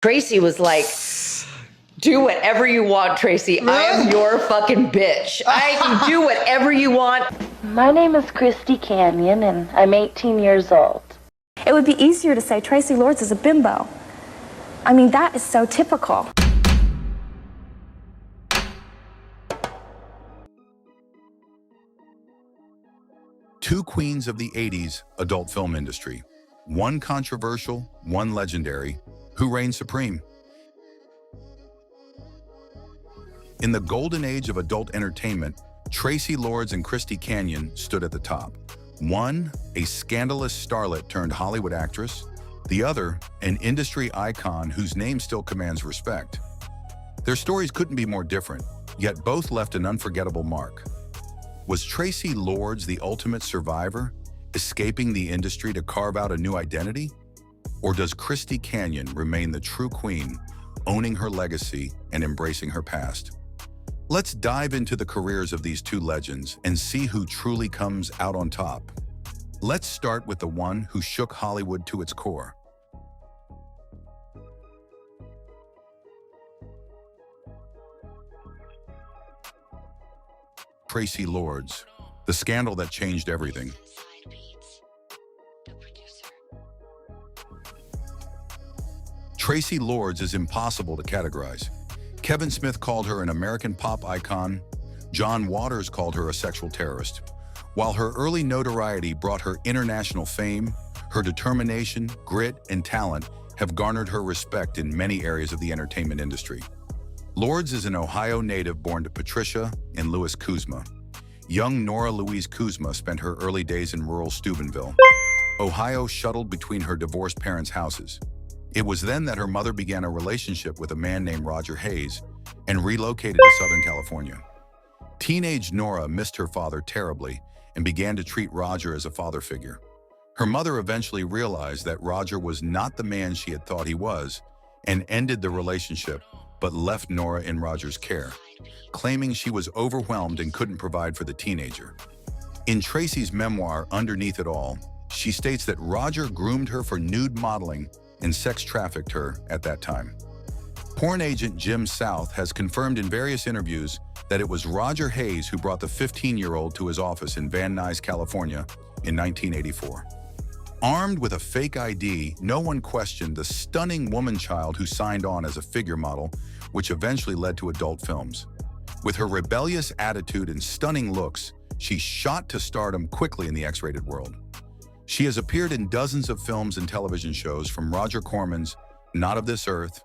Traci was like, do whatever you want, Traci. I am your fucking bitch. I can do whatever you want. My name is Christy Canyon, and I'm 18 years old. It would be easier to say Traci Lords is a bimbo. I mean, that is so typical. Two queens of the 80s adult film industry. One controversial, one legendary. Who reigned supreme? In the golden age of adult entertainment, Traci Lords and Christy Canyon stood at the top. One, a scandalous starlet turned Hollywood actress. The other, an industry icon whose name still commands respect. Their stories couldn't be more different, yet both left an unforgettable mark. Was Traci Lords the ultimate survivor, escaping the industry to carve out a new identity? Or does Christy Canyon remain the true queen, owning her legacy and embracing her past? Let's dive into the careers of these two legends and see who truly comes out on top. Let's start with the one who shook Hollywood to its core. Traci Lords, the scandal that changed everything. Traci Lords is impossible to categorize. Kevin Smith called her an American pop icon. John Waters called her a sexual terrorist. While her early notoriety brought her international fame, her determination, grit, and talent have garnered her respect in many areas of the entertainment industry. Lords is an Ohio native born to Patricia and Louis Kuzma. Young Nora Louise Kuzma spent her early days in rural Steubenville, Ohio, shuttled between her divorced parents' houses. It was then that her mother began a relationship with a man named Roger Hayes and relocated to Southern California. Teenage Nora missed her father terribly and began to treat Roger as a father figure. Her mother eventually realized that Roger was not the man she had thought he was and ended the relationship, but left Nora in Roger's care, claiming she was overwhelmed and couldn't provide for the teenager. In Traci's memoir, Underneath It All, she states that Roger groomed her for nude modeling and sex trafficked her at that time. Porn agent Jim South has confirmed in various interviews that it was Roger Hayes who brought the 15-year-old to his office in Van Nuys, California in 1984. Armed with a fake ID, no one questioned the stunning woman-child who signed on as a figure model, which eventually led to adult films. With her rebellious attitude and stunning looks, she shot to stardom quickly in the X-rated world. She has appeared in dozens of films and television shows, from Roger Corman's Not of This Earth,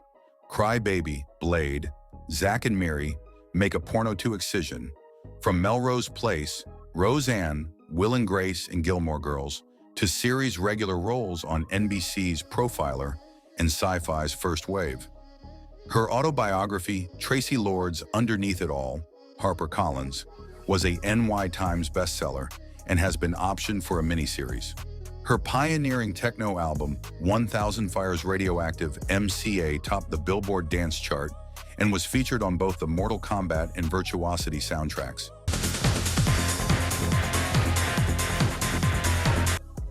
Cry Baby, Blade, Zack and Miri, Make a Porno to Excision, from Melrose Place, Roseanne, Will and Grace, and Gilmore Girls, to series regular roles on NBC's Profiler and Sci-Fi's First Wave. Her autobiography, Traci Lords' Underneath It All, HarperCollins, was a NY Times bestseller and has been optioned for a miniseries. Her pioneering techno album, 1000 Fires Radioactive MCA, topped the Billboard Dance Chart and was featured on both the Mortal Kombat and Virtuosity soundtracks.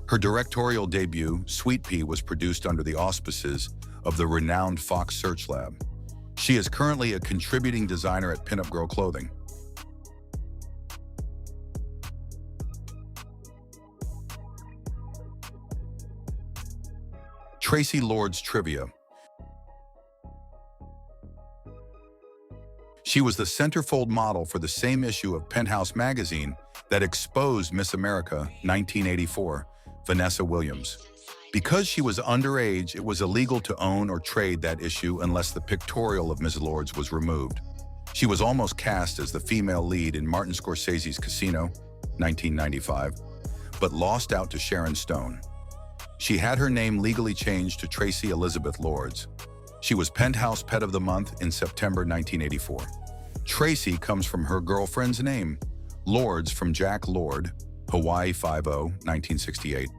Her directorial debut, Sweet Pea, was produced under the auspices of the renowned Fox Search Lab. She is currently a contributing designer at Pinup Girl Clothing. Traci Lords trivia. She was the centerfold model for the same issue of Penthouse magazine that exposed Miss America 1984, Vanessa Williams. Because she was underage, it was illegal to own or trade that issue unless the pictorial of Ms. Lords was removed. She was almost cast as the female lead in Martin Scorsese's Casino, 1995, but lost out to Sharon Stone. She had her name legally changed to Traci Elizabeth Lords. She was Penthouse Pet of the Month in September 1984. Traci comes from her girlfriend's name, Lords from Jack Lord, Hawaii 5-0, 1968.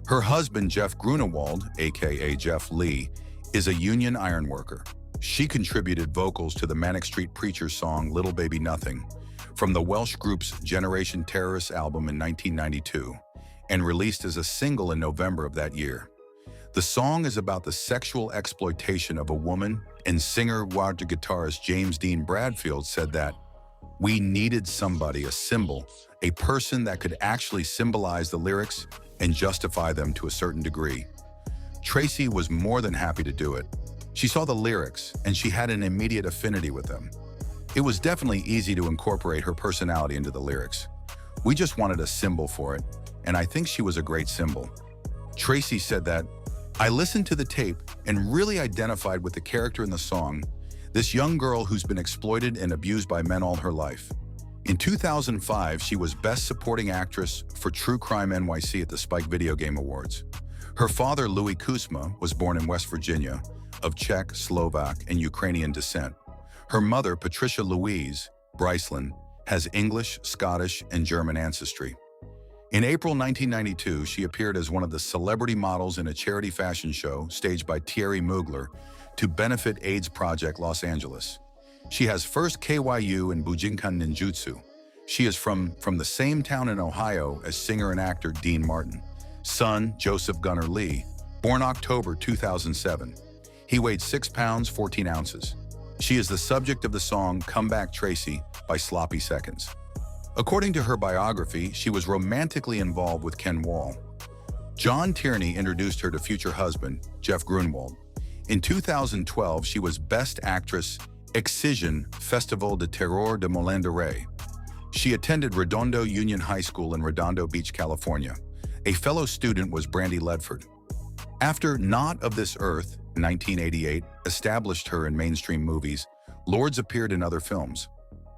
Her husband, Jeff Grunewald, aka Jeff Lee, is a union ironworker. She contributed vocals to the Manic Street Preachers song Little Baby Nothing from the Welsh group's Generation Terrorists album in 1992 and released as a single in November of that year. The song is about the sexual exploitation of a woman, and singer and guitarist James Dean Bradfield said that we needed somebody, a symbol, a person that could actually symbolize the lyrics and justify them to a certain degree. Traci was more than happy to do it. She saw the lyrics, and she had an immediate affinity with them. It was definitely easy to incorporate her personality into the lyrics. We just wanted a symbol for it, and I think she was a great symbol. Traci said that, I listened to the tape and really identified with the character in the song, this young girl who's been exploited and abused by men all her life. In 2005, she was Best Supporting Actress for True Crime NYC at the Spike Video Game Awards. Her father, Louis Kusma, was born in West Virginia, of Czech, Slovak, and Ukrainian descent. Her mother, Patricia Louise Bryceland, has English, Scottish, and German ancestry. In April 1992, she appeared as one of the celebrity models in a charity fashion show staged by Thierry Mugler to benefit AIDS Project Los Angeles. She has first KYU in Bujinkan Ninjutsu. She is from the same town in Ohio as singer and actor Dean Martin. Son, Joseph Gunnar Lee, born October 2007. He weighed 6 pounds, 14 ounces. She is the subject of the song Come Back Traci by Sloppy Seconds. According to her biography, she was romantically involved with Ken Wall. John Tierney introduced her to future husband, Jeff Grunwald. In 2012, she was Best Actress Excision Festival de Terror de Moulin de Rey. She attended Redondo Union High School in Redondo Beach, California. A fellow student was Brandy Ledford. After Not of This Earth, 1988, established her in mainstream movies, Lords appeared in other films.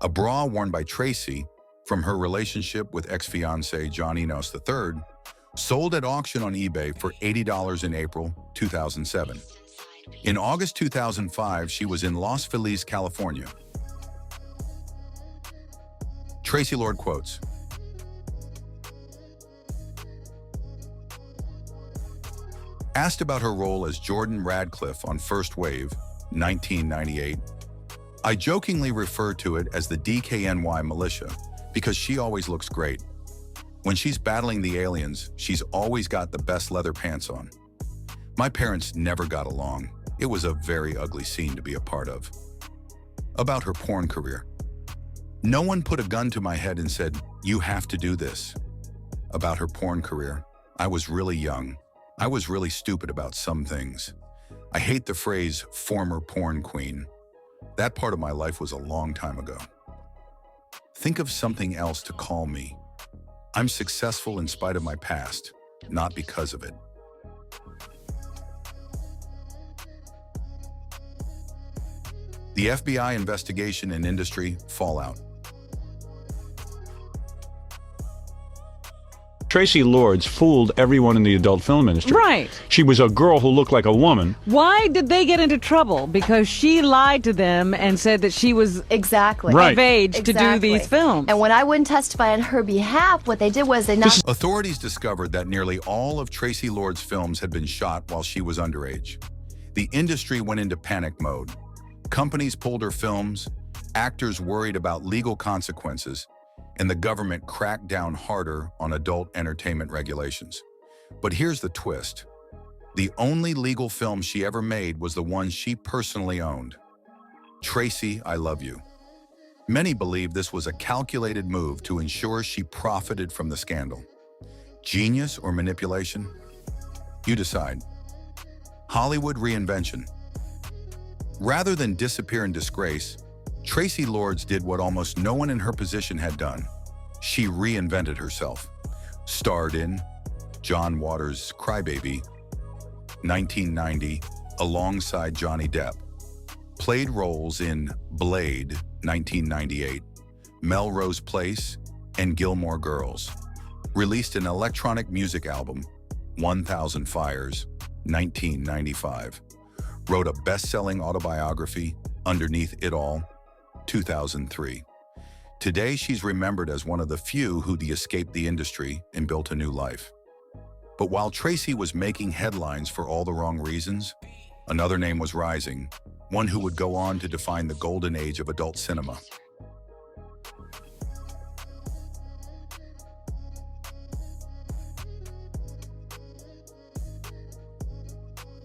A bra worn by Traci, from her relationship with ex-fiancé John Enos III, sold at auction on eBay for $80 in April 2007. In August 2005, she was in Los Feliz, California. Traci Lord quotes, asked about her role as Jordan Radcliffe on First Wave, 1998, I jokingly refer to it as the DKNY militia because she always looks great. When she's battling the aliens, she's always got the best leather pants on. My parents never got along. It was a very ugly scene to be a part of. About her porn career. No one put a gun to my head and said, you have to do this. About her porn career. I was really young. I was really stupid about some things. I hate the phrase former porn queen. That part of my life was a long time ago. Think of something else to call me. I'm successful in spite of my past, not because of it. The FBI investigation and industry fallout. Traci Lords fooled everyone in the adult film industry. Right. She was a girl who looked like a woman. Why did they get into trouble? Because she lied to them and said that she was Exactly. Right. of age to do these films. And when I wouldn't testify on her behalf, what they did was they knocked. Authorities discovered that nearly all of Traci Lords' films had been shot while she was underage. The industry went into panic mode. Companies pulled her films, actors worried about legal consequences, and the government cracked down harder on adult entertainment regulations. But here's the twist. The only legal film she ever made was the one she personally owned. Traci, I Love You. Many believe this was a calculated move to ensure she profited from the scandal. Genius or manipulation? You decide. Hollywood reinvention. Rather than disappear in disgrace, Traci Lords did what almost no one in her position had done. She reinvented herself. Starred in John Waters' Crybaby, 1990, alongside Johnny Depp. Played roles in Blade, 1998, Melrose Place, and Gilmore Girls. Released an electronic music album, 1000 Fires, 1995. Wrote a best-selling autobiography, Underneath It All, 2003. Today, she's remembered as one of the few who escaped the industry and built a new life. But while Traci was making headlines for all the wrong reasons, another name was rising, one who would go on to define the golden age of adult cinema.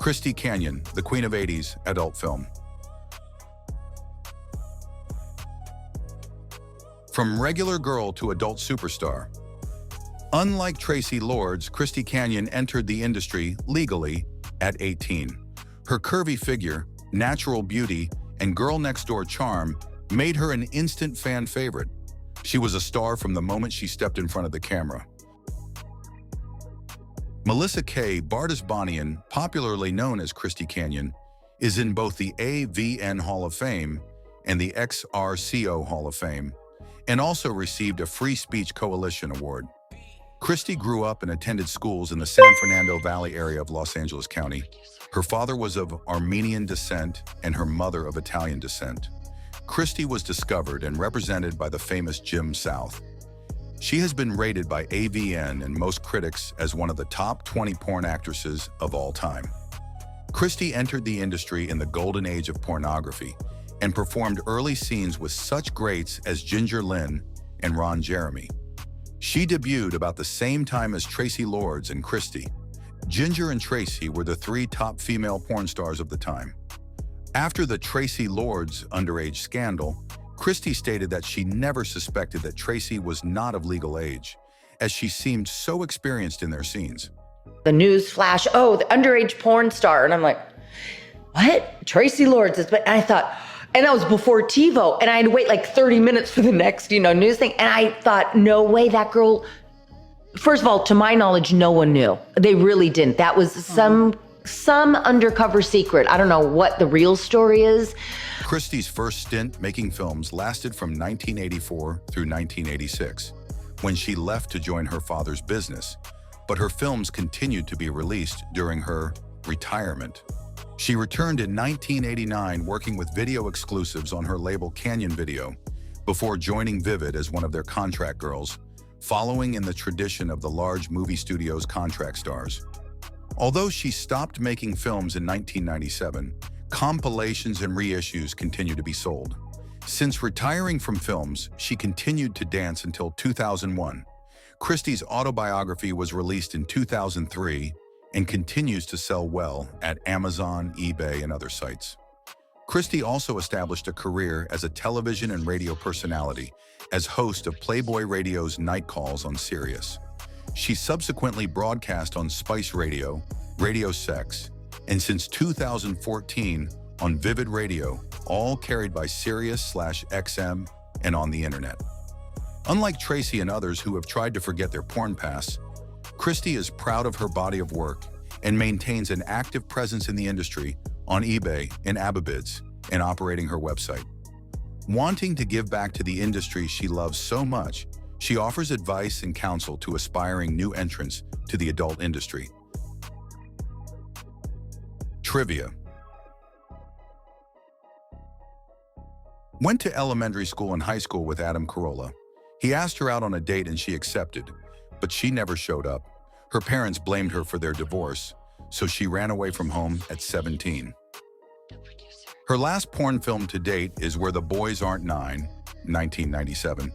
Christy Canyon, the queen of 80s adult film. From regular girl to adult superstar. Unlike Traci Lords, Christy Canyon entered the industry legally at 18. Her curvy figure, natural beauty, and girl-next-door charm made her an instant fan favorite. She was a star from the moment she stepped in front of the camera. Melissa K. Bardisbanian, popularly known as Christy Canyon, is in both the AVN Hall of Fame and the XRCO Hall of Fame, and also received a Free Speech Coalition Award. Christy grew up and attended schools in the San Fernando Valley area of Los Angeles County. Her father was of Armenian descent and her mother of Italian descent. Christy was discovered and represented by the famous Jim South. She has been rated by AVN and most critics as one of the top 20 porn actresses of all time. Christy entered the industry in the golden age of pornography and performed early scenes with such greats as Ginger Lynn and Ron Jeremy. She debuted about the same time as Traci Lords and Christy. Ginger and Traci were the three top female porn stars of the time. After the Traci Lords underage scandal, Christy stated that she never suspected that Traci was not of legal age, as she seemed so experienced in their scenes. The news flash, oh, the underage porn star. And I'm like, what? Traci Lords is, but I thought, and that was before TiVo, and I had to wait like 30 minutes for the next, news thing. And I thought, no way, that girl, first of all, to my knowledge, no one knew. They really didn't. That was some undercover secret. I don't know what the real story is. Christy's first stint making films lasted from 1984 through 1986, when she left to join her father's business, but her films continued to be released during her retirement. She returned in 1989 working with video exclusives on her label Canyon Video, before joining Vivid as one of their contract girls, following in the tradition of the large movie studios' contract stars. Although she stopped making films in 1997, compilations and reissues continue to be sold. Since retiring from films, she continued to dance until 2001. Christy's autobiography was released in 2003 and continues to sell well at Amazon, eBay, and other sites. Christy also established a career as a television and radio personality as host of Playboy Radio's Night Calls on Sirius. She subsequently broadcast on Spice Radio, Radio Sex, and since 2014 on Vivid Radio, all carried by Sirius/XM and on the internet. Unlike Traci and others who have tried to forget their porn past, Christy is proud of her body of work and maintains an active presence in the industry on eBay and Ababids and operating her website. Wanting to give back to the industry she loves so much, she offers advice and counsel to aspiring new entrants to the adult industry. Trivia. Went to elementary school and high school with Adam Carolla. He asked her out on a date and she accepted, but she never showed up. Her parents blamed her for their divorce, so she ran away from home at 17. Her last porn film to date is Where the Boys Aren't Nine, 1997,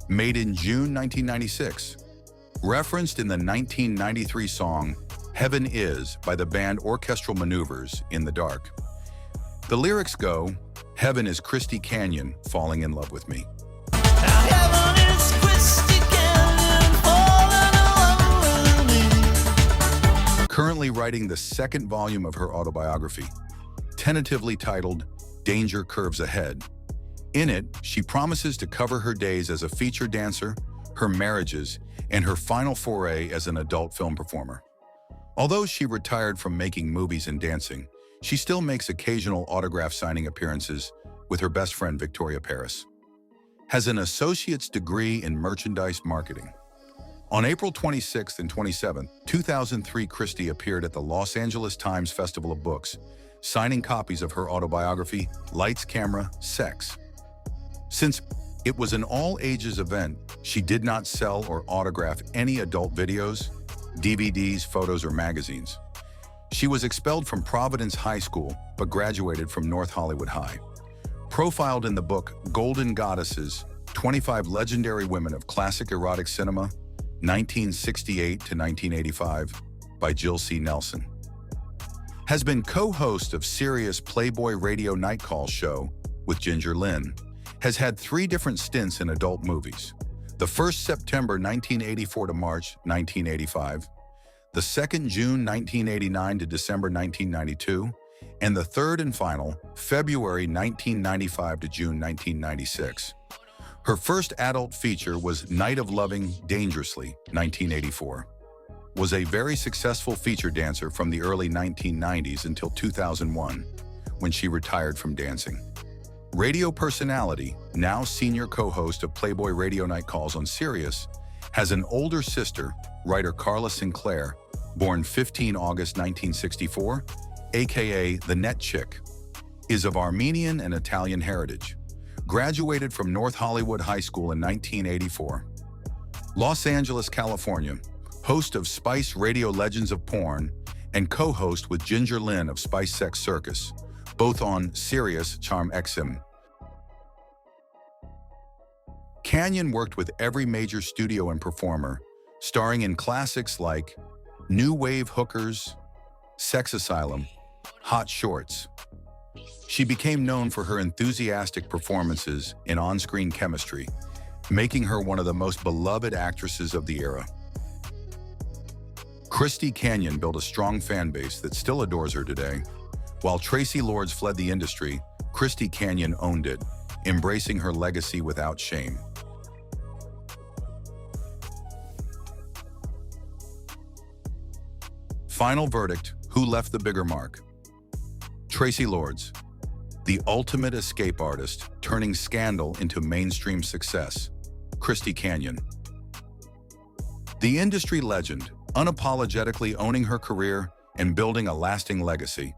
made in June 1996. Referenced in the 1993 song Heaven Is by the band Orchestral Maneuvers in the Dark. The lyrics go, "Heaven is Christy Canyon falling in love with me." Currently writing the second volume of her autobiography, tentatively titled Danger Curves Ahead. In it, she promises to cover her days as a feature dancer, her marriages, and her final foray as an adult film performer. Although she retired from making movies and dancing, she still makes occasional autograph signing appearances with her best friend Victoria Paris. Has an associate's degree in merchandise marketing. On April 26th and 27th, 2003, Christy appeared at the Los Angeles Times Festival of Books, signing copies of her autobiography, Lights, Camera, Sex. Since it was an all-ages event, she did not sell or autograph any adult videos, DVDs, photos, or magazines. She was expelled from Providence High School, but graduated from North Hollywood High. Profiled in the book Golden Goddesses, 25 Legendary Women of Classic Erotic Cinema, 1968 to 1985, by Jill C. Nelson. has been co-host of Sirius Playboy Radio Night Call show with Ginger Lynn, has had 3 different stints in adult movies. The first September 1984 to March 1985, the second June 1989 to December 1992, and the third and final February 1995 to June 1996. Her first adult feature was Night of Loving Dangerously, 1984. Was a very successful feature dancer from the early 1990s until 2001, when she retired from dancing. Radio personality, now senior co-host of Playboy Radio Night Calls on Sirius, has an older sister, writer Carla Sinclair, born 15 August 1964, aka the Net Chick, is of Armenian and Italian heritage. Graduated from North Hollywood High School in 1984. Los Angeles, California, host of Spice Radio Legends of Porn, and co-host with Ginger Lynn of Spice Sex Circus, both on Sirius Charm XM. Canyon worked with every major studio and performer, starring in classics like New Wave Hookers, Sex Asylum, Hot Shorts. She became known for her enthusiastic performances in on-screen chemistry, making her one of the most beloved actresses of the era. Christy Canyon built a strong fan base that still adores her today. While Traci Lords fled the industry, Christy Canyon owned it, embracing her legacy without shame. Final verdict, who left the bigger mark? Traci Lords, the ultimate escape artist, turning scandal into mainstream success. Christy Canyon, the industry legend, unapologetically owning her career and building a lasting legacy.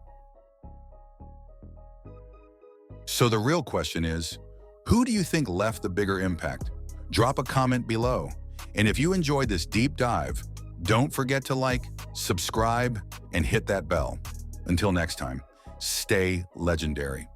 So the real question is, who do you think left the bigger impact? Drop a comment below. And if you enjoyed this deep dive, don't forget to like, subscribe, and hit that bell. Until next time, stay legendary.